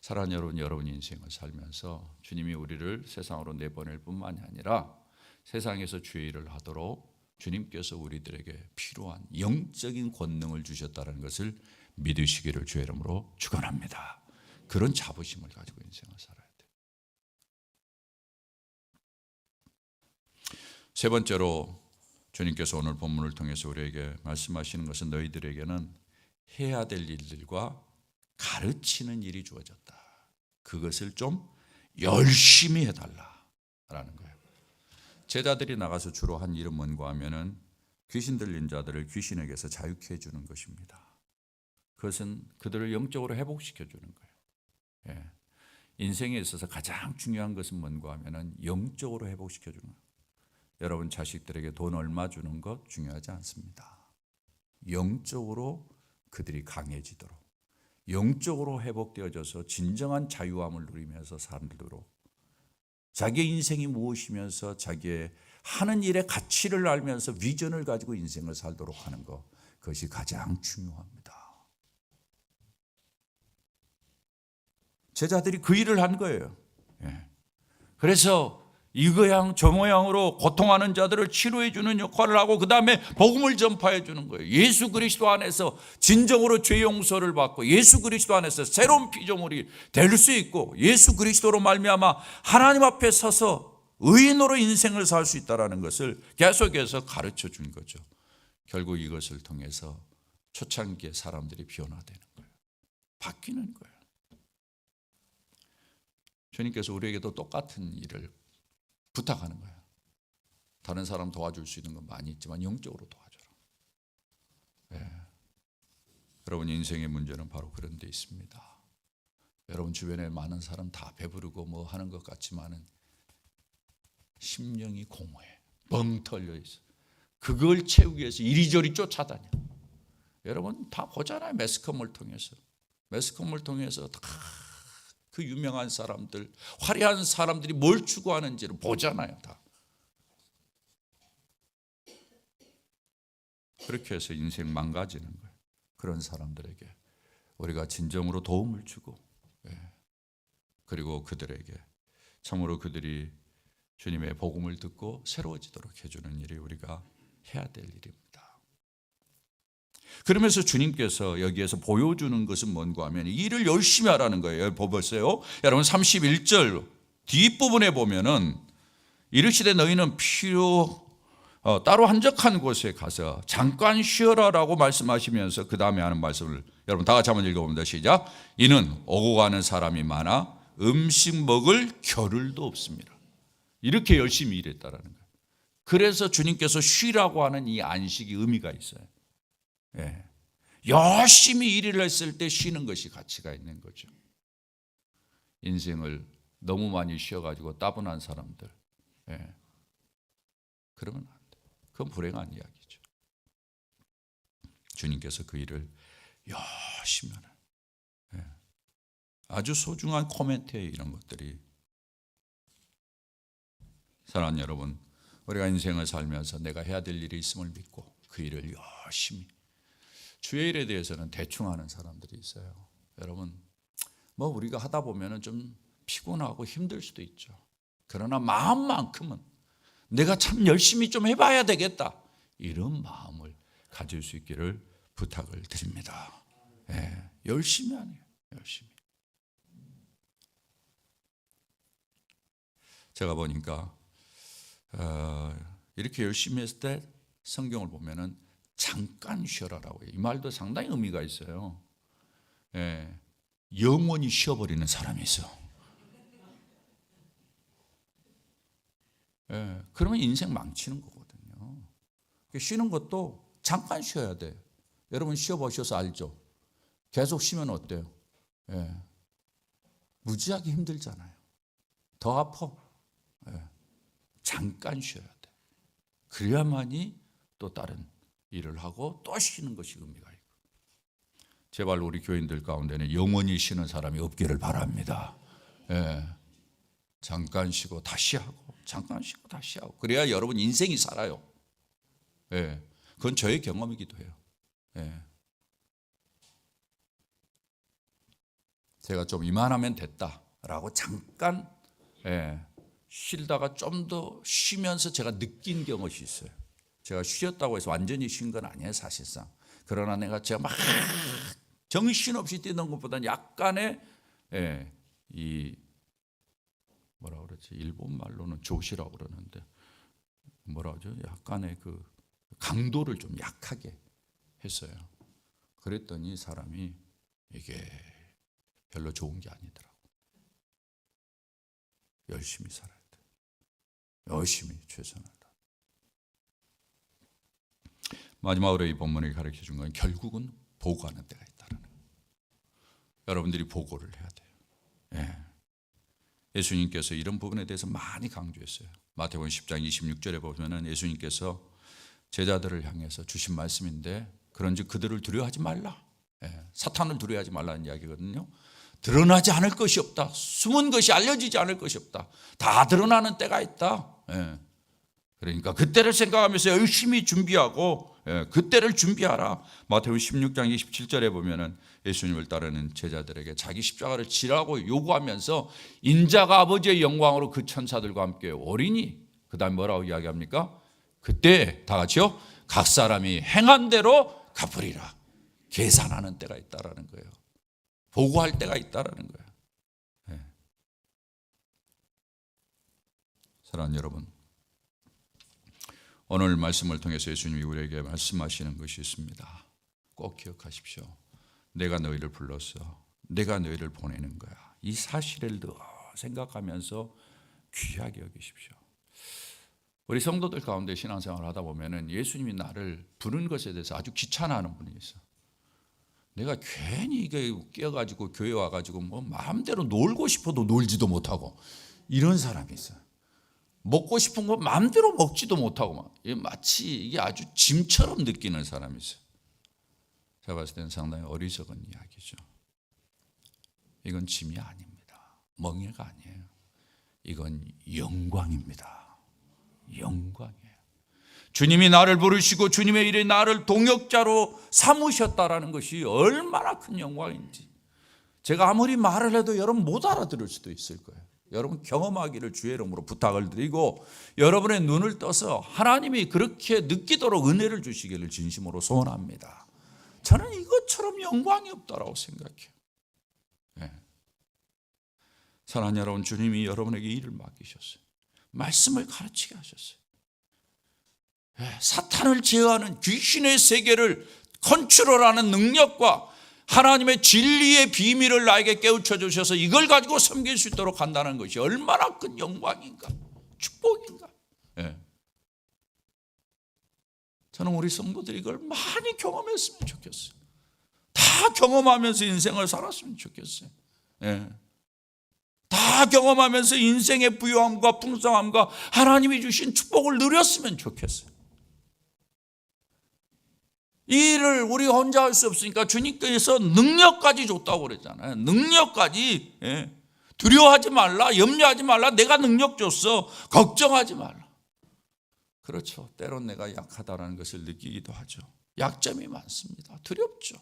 사랑하는 여러분, 여러분 인생을 살면서 주님이 우리를 세상으로 내보낼 뿐만이 아니라 세상에서 주의 일을 하도록 주님께서 우리들에게 필요한 영적인 권능을 주셨다는 것을 믿으시기를 주의 이름으로 축원합니다. 그런 자부심을 가지고 인생을 살아야 돼요. 세 번째로 주님께서 오늘 본문을 통해서 우리에게 말씀하시는 것은 너희들에게는 해야 될 일들과 가르치는 일이 주어졌다. 그것을 좀 열심히 해달라라는 거예요. 제자들이 나가서 주로 한 일은 뭔가 하면은 귀신 들린 자들을 귀신에게서 자유케 해주는 것입니다. 그것은 그들을 영적으로 회복시켜 주는 거예요. 인생에 있어서 가장 중요한 것은 뭔가 하면은 영적으로 회복시켜 주는 거예요. 여러분 자식들에게 돈 얼마 주는 것 중요하지 않습니다. 영적으로 그들이 강해지도록, 영적으로 회복되어져서 진정한 자유함을 누리면서 살도록, 자기의 인생이 무엇이면서 자기의 하는 일의 가치를 알면서 비전을 가지고 인생을 살도록 하는 것, 그것이 가장 중요합니다. 제자들이 그 일을 한 거예요. 그래서 이 모양 저 모양으로 고통하는 자들을 치료해 주는 역할을 하고 그 다음에 복음을 전파해 주는 거예요. 예수 그리스도 안에서 진정으로 죄 용서를 받고 예수 그리스도 안에서 새로운 피조물이 될 수 있고 예수 그리스도로 말미암아 하나님 앞에 서서 의인으로 인생을 살 수 있다는 것을 계속해서 가르쳐 준 거죠. 결국 이것을 통해서 초창기에 사람들이 변화되는 거예요. 바뀌는 거예요. 주님께서 우리에게도 똑같은 일을 부탁하는 거예요. 다른 사람 도와줄 수 있는 건 많이 있지만 영적으로 도와줘라. 여러분 인생의 문제는 바로 그런 데 있습니다. 여러분 주변에 많은 사람 다 배부르고 하는 것 같지만은 심령이 공허해. 뻥 털려 있어. 그걸 채우기 위해서 이리저리 쫓아다녀. 여러분 다 보잖아요. 매스컴을 통해서. 매스컴을 통해서 다 그 유명한 사람들, 화려한 사람들이 뭘 추구하는지를 보잖아요. 다. 그렇게 해서 인생 망가지는 거예요. 그런 사람들에게 우리가 진정으로 도움을 주고 그리고 그들에게 참으로 그들이 주님의 복음을 듣고 새로워지도록 해주는 일이 우리가 해야 될 일입니다. 그러면서 주님께서 여기에서 보여주는 것은 뭔가 하면 일을 열심히 하라는 거예요. 보세요. 여러분 31절 뒷부분에 보면은 이르시되 너희는 따로 한적한 곳에 가서 잠깐 쉬어라라고 말씀하시면서 그 다음에 하는 말씀을 여러분 다 같이 한번 읽어봅니다. 시작. 이는 오고 가는 사람이 많아 음식 먹을 겨를도 없습니다. 이렇게 열심히 일했다라는 거예요. 그래서 주님께서 쉬라고 하는 이 안식이 의미가 있어요. 열심히 일을 했을 때 쉬는 것이 가치가 있는 거죠. 인생을 너무 많이 쉬어가지고 따분한 사람들, 그러면 안 돼. 그건 불행한 이야기죠. 주님께서 그 일을 열심히 하는 아주 소중한 코멘트에 이런 것들이. 사랑하는 여러분, 우리가 인생을 살면서 내가 해야 될 일이 있음을 믿고 그 일을 열심히, 주의 일에 대해서는 대충 하는 사람들이 있어요. 여러분 우리가 하다 보면 좀 피곤하고 힘들 수도 있죠. 그러나 마음만큼은 내가 참 열심히 좀 해봐야 되겠다, 이런 마음을 가질 수 있기를 부탁을 드립니다. 열심히 하네요. 열심히. 제가 보니까 이렇게 열심히 했을 때 성경을 보면은 잠깐 쉬어라라고 해요. 이 말도 상당히 의미가 있어요. 영원히 쉬어버리는 사람이 있어. 예, 그러면 인생 망치는 거거든요. 쉬는 것도 잠깐 쉬어야 돼. 여러분 쉬어보셔서 알죠? 계속 쉬면 어때요? 예, 무지하게 힘들잖아요. 더 아파. 예, 잠깐 쉬어야 돼. 그래야만이 또 다른 일을 하고 또 쉬는 것이 의미가 있고. 제발 우리 교인들 가운데는 영원히 쉬는 사람이 없기를 바랍니다. 예, 잠깐 쉬고 다시 하고, 잠깐 쉬고 다시 하고. 그래야 여러분 인생이 살아요. 예, 그건 저의 경험이기도 해요. 예. 제가 좀 이만하면 됐다라고 잠깐 쉬다가 좀 더 쉬면서 제가 느낀 경험이 있어요. 제가 쉬었다고 해서 완전히 쉰 건 아니에요, 사실상. 그러나 제가 막 정신없이 뛰는 것보다는 약간의 이 뭐라 그러지? 일본 말로는 조시라고 그러는데 뭐라 그러죠? 약간의 그 강도를 좀 약하게 했어요. 그랬더니 사람이 이게 별로 좋은 게 아니더라고. 열심히 살아야 돼. 열심히 최선을 다. 마지막으로 이 본문이 가르쳐 준 건 결국은 보고하는 때가 있다는 거예요. 여러분들이 보고를 해야 돼요. 예. 예수님께서 이런 부분에 대해서 많이 강조했어요. 마태복음 10장 26절에 보면은 예수님께서 제자들을 향해서 주신 말씀인데, 그런즉 그들을 두려워하지 말라. 예. 사탄을 두려워하지 말라는 이야기거든요. 드러나지 않을 것이 없다. 숨은 것이 알려지지 않을 것이 없다. 다 드러나는 때가 있다. 예. 그러니까 그때를 생각하면서 열심히 준비하고, 그때를 준비하라. 마태복음 16장 27절에 보면은 예수님을 따르는 제자들에게 자기 십자가를 지라고 요구하면서 인자가 아버지의 영광으로 그 천사들과 함께 오리니, 그 다음에 뭐라고 이야기합니까? 그때 다 같이요, 각 사람이 행한 대로 갚으리라. 계산하는 때가 있다라는 거예요. 보고할 때가 있다라는 거예요. 네. 사랑하는 여러분, 오늘 말씀을 통해서 예수님이 우리에게 말씀하시는 것이 있습니다. 꼭 기억하십시오. 내가 너희를 불렀어. 내가 너희를 보내는 거야. 이 사실을 더 생각하면서 귀하게 여기십시오. 우리 성도들 가운데 신앙생활을 하다 보면은 예수님이 나를 부른 것에 대해서 아주 귀찮아하는 분이 있어. 내가 괜히 이게 끼어가지고 교회 와가지고 뭐 마음대로 놀고 싶어도 놀지도 못하고 이런 사람이 있어. 먹고 싶은 거 마음대로 먹지도 못하고 막 마치 이게 아주 짐처럼 느끼는 사람이 있어요. 제가 봤을 때는 상당히 어리석은 이야기죠. 이건 짐이 아닙니다. 멍해가 아니에요. 이건 영광입니다. 영광이에요. 주님이 나를 부르시고 주님의 일에 나를 동역자로 삼으셨다라는 것이 얼마나 큰 영광인지, 제가 아무리 말을 해도 여러분 못 알아들을 수도 있을 거예요. 여러분 경험하기를 주의 이름으로 부탁을 드리고, 여러분의 눈을 떠서 하나님이 그렇게 느끼도록 은혜를 주시기를 진심으로 소원합니다. 저는 이것처럼 영광이 없다라고 생각해요. 네. 사랑하는 여러분, 주님이 여러분에게 일을 맡기셨어요. 말씀을 가르치게 하셨어요. 사탄을 제어하는 귀신의 세계를 컨트롤하는 능력과 하나님의 진리의 비밀을 나에게 깨우쳐 주셔서 이걸 가지고 섬길 수 있도록 한다는 것이 얼마나 큰 영광인가, 축복인가. 저는 우리 성도들이 이걸 많이 경험했으면 좋겠어요. 다 경험하면서 인생을 살았으면 좋겠어요. 다 경험하면서 인생의 부유함과 풍성함과 하나님이 주신 축복을 누렸으면 좋겠어요. 이 일을 우리 혼자 할 수 없으니까 주님께서 능력까지 줬다고 그랬잖아요. 능력까지. 두려워하지 말라, 염려하지 말라, 내가 능력 줬어, 걱정하지 말라. 그렇죠. 때론 내가 약하다는 것을 느끼기도 하죠. 약점이 많습니다. 두렵죠.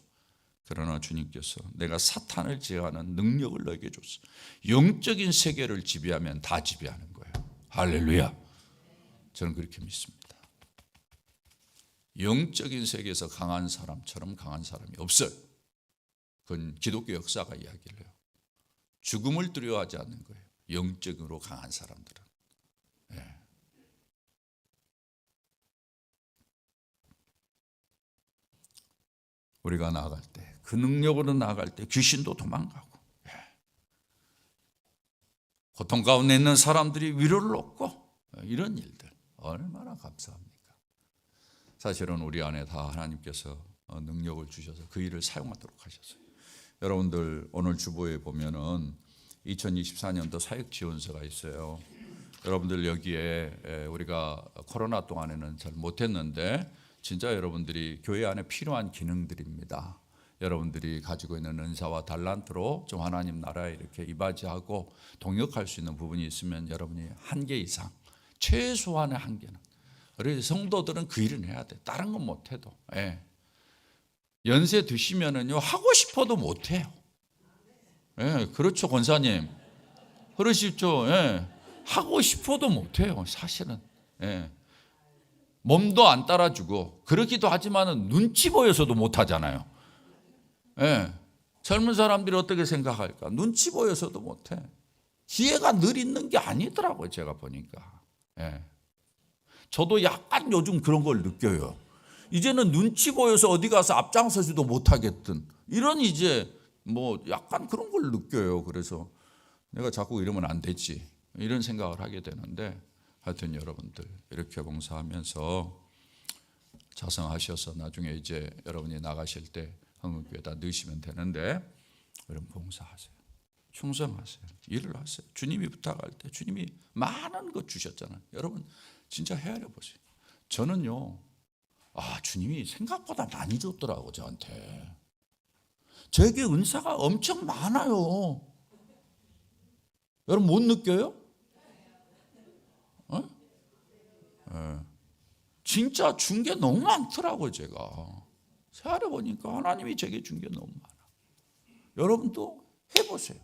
그러나 주님께서 내가 사탄을 제어하는 능력을 너에게 줬어. 영적인 세계를 지배하면 다 지배하는 거예요. 할렐루야. 저는 그렇게 믿습니다. 영적인 세계에서 강한 사람처럼 강한 사람이 없어요. 그건 기독교 역사가 이야기를 해요. 죽음을 두려워하지 않는 거예요. 영적으로 강한 사람들은. 우리가 나아갈 때, 그 능력으로 나아갈 때 귀신도 도망가고, 고통 가운데 있는 사람들이 위로를 얻고, 이런 일들 얼마나 감사합니까? 사실은 우리 안에 다 하나님께서 능력을 주셔서 그 일을 사용하도록 하셨어요. 여러분들 오늘 주보에 보면은 2024년도 사역 지원서가 있어요. 여러분들 여기에 우리가 코로나 동안에는 잘 못했는데 진짜 여러분들이 교회 안에 필요한 기능들입니다. 여러분들이 가지고 있는 은사와 달란트로 좀 하나님 나라에 이렇게 이바지하고 동역할 수 있는 부분이 있으면 여러분이 한 개 이상, 최소한의 한 개는, 우리 성도들은 그 일은 해야 돼. 다른 건 못해도. 예. 연세 드시면은요 하고 싶어도 못해요. 예, 그렇죠 권사님. 그러시죠. 예. 하고 싶어도 못해요 사실은. 예. 몸도 안 따라주고 그러기도 하지만은 눈치 보여서도 못하잖아요. 예. 젊은 사람들이 어떻게 생각할까? 눈치 보여서도 못해. 기회가 늘 있는 게 아니더라고요 제가 보니까. 예. 저도 약간 요즘 그런 걸 느껴요. 이제는 눈치 보여서 어디 가서 앞장서지도 못하겠든 이런 이제 뭐 약간 그런 걸 느껴요. 그래서 내가 자꾸 이러면 안 되지 이런 생각을 하게 되는데, 하여튼 여러분들 이렇게 봉사하면서 자성하셔서 나중에 이제 여러분이 나가실 때 한국교회에다 넣으시면 되는데, 여러분 봉사하세요. 충성하세요. 일을 하세요. 주님이 부탁할 때 주님이 많은 것 주셨잖아요. 여러분 진짜 헤아려 보세요. 저는요 주님이 생각보다 많이 줬더라고 저한테. 저에게 은사가 엄청 많아요. 여러분 못 느껴요? 진짜 준 게 너무 많더라고요 제가. 헤아려 보니까 하나님이 제게 준 게 너무 많아. 여러분도 해보세요.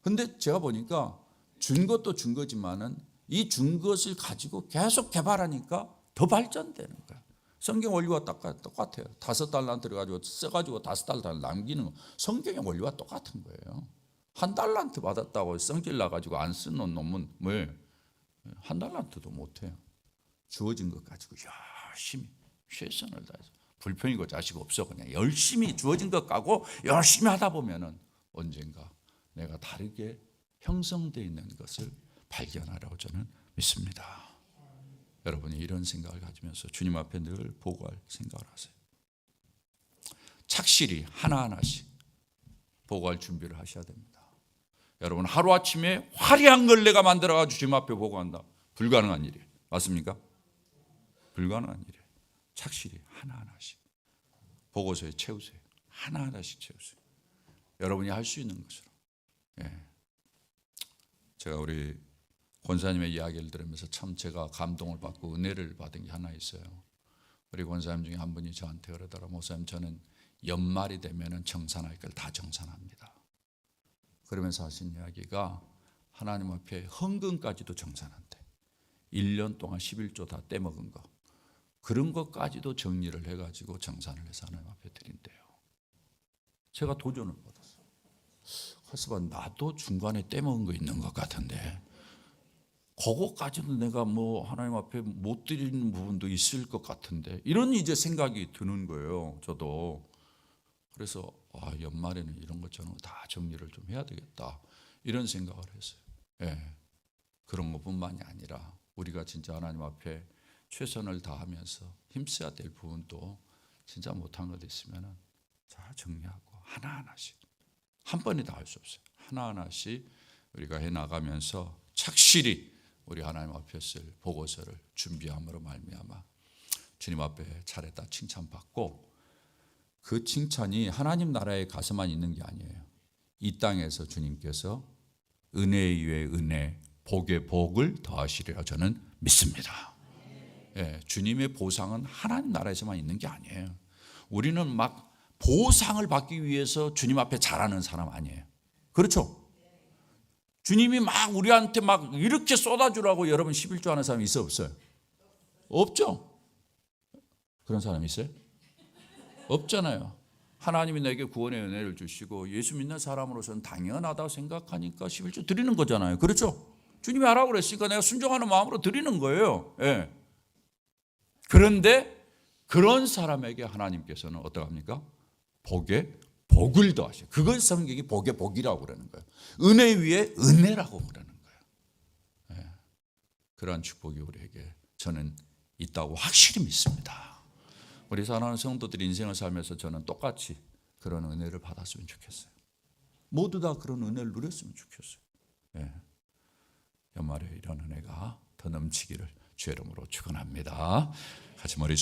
근데 제가 보니까 준 것도 준 거지만은 이 준 것을 가지고 계속 개발하니까 더 발전되는 거야. 성경 원리와 똑같아요. 5달란트를 가지고 써가지고 5달란트 남기는 거. 성경의 원리와 똑같은 거예요. 1달란트 받았다고 성질 나가지고 안 쓰는 놈은 뭐예요? 1달란트도 못해요. 주어진 것 가지고 열심히 최선을 다해서 불평이고 자식 없어 그냥 열심히 주어진 것 가고 열심히 하다 보면은 언젠가 내가 다르게 형성되어 있는 것을 발견하라고 저는 믿습니다. 여러분이 이런 생각을 가지면서 주님 앞에 늘 보고할 생각을 하세요. 착실히 하나하나씩 보고할 준비를 하셔야 됩니다. 여러분 하루아침에 화려한 걸 내가 만들어가지고 주님 앞에 보고한다. 불가능한 일이에요. 맞습니까? 불가능한 일이에요. 착실히 하나하나씩 보고서에 채우세요. 하나하나씩 채우세요. 여러분이 할 수 있는 것으로. 예. 제가 우리 권사님의 이야기를 들으면서 참 제가 감동을 받고 은혜를 받은 게 하나 있어요. 우리 권사님 중에 한 분이 저한테 그러더라고요. 목사님 저는 연말이 되면 정산할 걸 다 정산합니다. 그러면서 하신 이야기가 하나님 앞에 헌금까지도 정산한대. 1년 동안 11조 다 떼먹은 거. 그런 것까지도 정리를 해가지고 정산을 해서 하나님 앞에 드린대요. 제가 도전을 받았어요. 그래서 나도 중간에 떼먹은 거 있는 것 같은데 그거까지도 내가 뭐 하나님 앞에 못 드리는 부분도 있을 것 같은데 이런 이제 생각이 드는 거예요. 저도. 그래서 연말에는 이런 것처럼 다 정리를 좀 해야 되겠다 이런 생각을 했어요. 예. 그런 것뿐만이 아니라 우리가 진짜 하나님 앞에 최선을 다하면서 힘써야 될 부분도 진짜 못한 것 있으면 다 정리하고 하나하나씩 한 번에 다 할 수 없어요. 하나하나씩 우리가 해나가면서 착실히 우리 하나님 앞에 쓸 보고서를 준비함으로 말미암아 주님 앞에 잘했다 칭찬받고, 그 칭찬이 하나님 나라에 가서만 있는 게 아니에요. 이 땅에서 주님께서 은혜 위에 은혜, 복에 복을 더하시리라 저는 믿습니다. 예, 주님의 보상은 하나님 나라에서만 있는 게 아니에요. 우리는 막 보상을 받기 위해서 주님 앞에 잘하는 사람 아니에요. 그렇죠? 주님이 막 우리한테 막 이렇게 쏟아주라고 여러분 11조 하는 사람이 있어요? 없어요? 없죠? 그런 사람 있어요? 없잖아요. 하나님이 내게 구원의 은혜를 주시고 예수 믿는 사람으로서는 당연하다고 생각하니까 11조 드리는 거잖아요. 그렇죠? 주님이 하라고 그랬으니까 내가 순종하는 마음으로 드리는 거예요. 예. 그런데 그런 사람에게 하나님께서는 어떡합니까? 복에 복을 더하셔. 그걸 성경이 복의 복이라고 그러는 거예요. 은혜 위에 은혜라고 그러는 거예요. 예. 그러한 축복이 우리에게 저는 있다고 확실히 믿습니다. 우리 사랑하는 성도들이 인생을 살면서 저는 똑같이 그런 은혜를 받았으면 좋겠어요. 모두 다 그런 은혜를 누렸으면 좋겠어요. 예. 연말에 이런 은혜가 더 넘치기를 주의 이름으로 축원합니다. 같이 머리